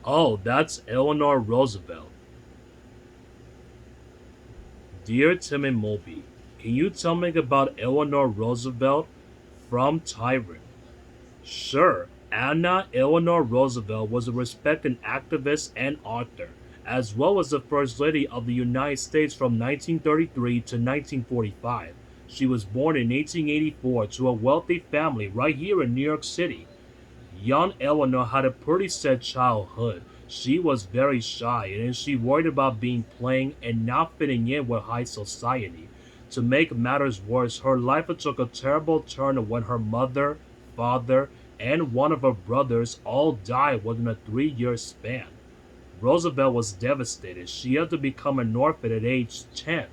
Oh, that's Eleanor Roosevelt. Dear Tim and Moby, can you tell me about Eleanor Roosevelt from Tyrant? Sure, Anna Eleanor Roosevelt was a respected activist and author, as well as the First Lady of the United States from 1933 to 1945. She was born in 1884 to a wealthy family right here in New York City. Young Eleanor had a pretty sad childhood. She was very shy and she worried about being plain and not fitting in with high society. To make matters worse, her life took a terrible turn when her mother, father, and one of her brothers all died within a 3 year span. Roosevelt was devastated. She had to become an orphan at age 10.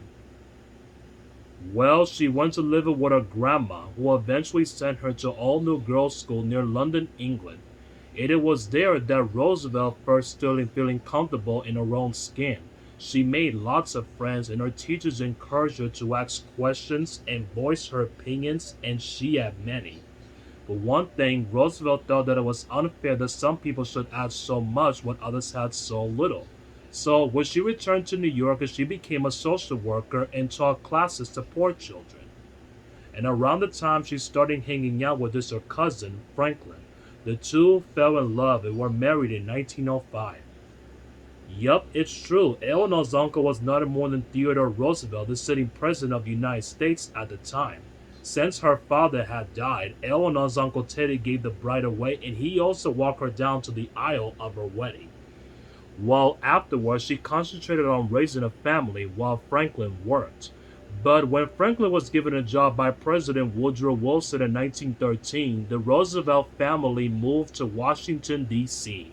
Well, she went to live with her grandma, who eventually sent her to all new girls' school near London, England. It was there that Roosevelt first started feeling comfortable in her own skin. She made lots of friends, and her teachers encouraged her to ask questions and voice her opinions, and she had many. But one thing, Roosevelt thought that it was unfair that some people should add so much when others had so little. So when she returned to New York, she became a social worker and taught classes to poor children. And around the time she started hanging out with her cousin, Franklin, the two fell in love and were married in 1905. Yup, it's true. Eleanor's uncle was none more than Theodore Roosevelt, the sitting president of the United States at the time. Since her father had died, Eleanor's uncle Teddy gave the bride away and he also walked her down to the aisle of her wedding. While afterwards, she concentrated on raising a family while Franklin worked. But when Franklin was given a job by President Woodrow Wilson in 1913, the Roosevelt family moved to Washington, D.C.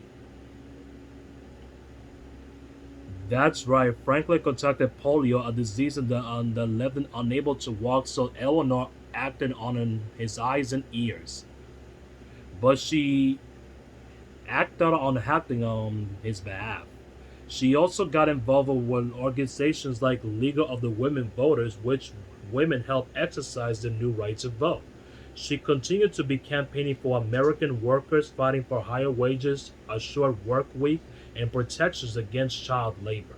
That's right, Franklin contracted polio, a disease that left him unable to walk, so Eleanor acted on his eyes and ears. But she acted on acting on his behalf. She also got involved with organizations like League of the Women Voters, which women help exercise the new right to vote. She continued to be campaigning for American workers, fighting for higher wages, a short work week, and protections against child labor.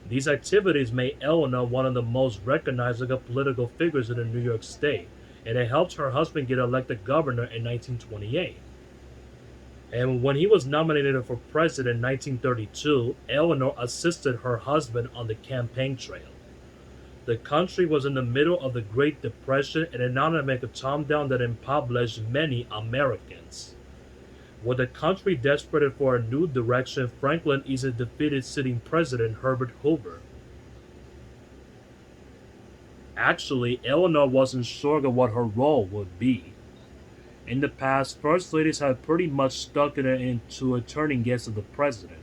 These activities made Eleanor one of the most recognizable political figures in the New York State, and it helped her husband get elected governor in 1928. And when he was nominated for president in 1932, Eleanor assisted her husband on the campaign trail. The country was in the middle of the Great Depression and an economic down that impoverished many Americans. With the country desperate for a new direction, Franklin easily defeated sitting president Herbert Hoover. Actually, Eleanor wasn't sure of what her role would be. In the past, first ladies had pretty much stuck it into a turning against the president.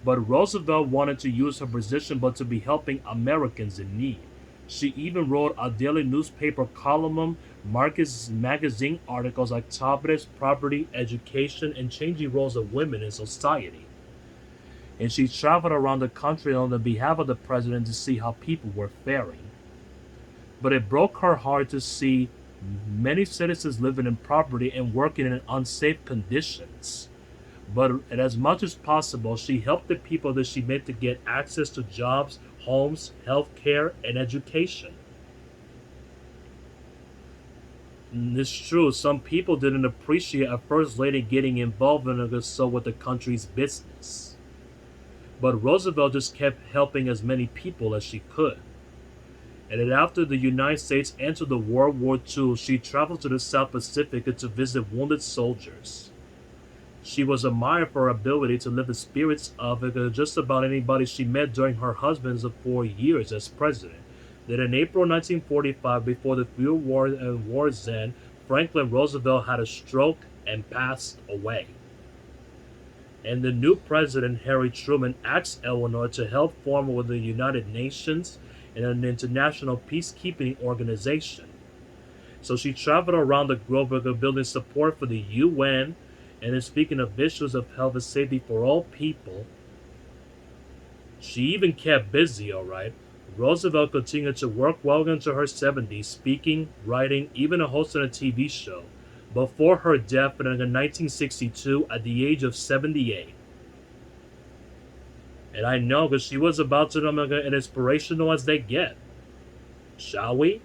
But Roosevelt wanted to use her position but to be helping Americans in need. She even wrote a daily newspaper column, magazine articles like topics, property, education, and changing roles of women in society. And she traveled around the country on the behalf of the president to see how people were faring. But it broke her heart to see many citizens living in poverty and working in unsafe conditions. But as much as possible, she helped the people that she met to get access to jobs, homes, health care, and education. And it's true, some people didn't appreciate a first lady getting involved in it so with the country's business. But Roosevelt just kept helping as many people as she could. And then after the United States entered the World War II, she traveled to the South Pacific to visit wounded soldiers. She was admired for her ability to lift the spirits of just about anybody she met during her husband's 4 years as president. Then in April 1945, before the few war's end, Franklin Roosevelt had a stroke and passed away. And the new president, Harry Truman, asked Eleanor to help form with the United Nations and an international peacekeeping organization. So she traveled around the globe building support for the UN and then speaking of issues of health and safety for all people. She even kept busy, alright. Roosevelt continued to work well into her 70s, speaking, writing, even hosting a TV show, before her death in 1962 at the age of 78. And I know because she was about to be like, as inspirational as they get. Shall we?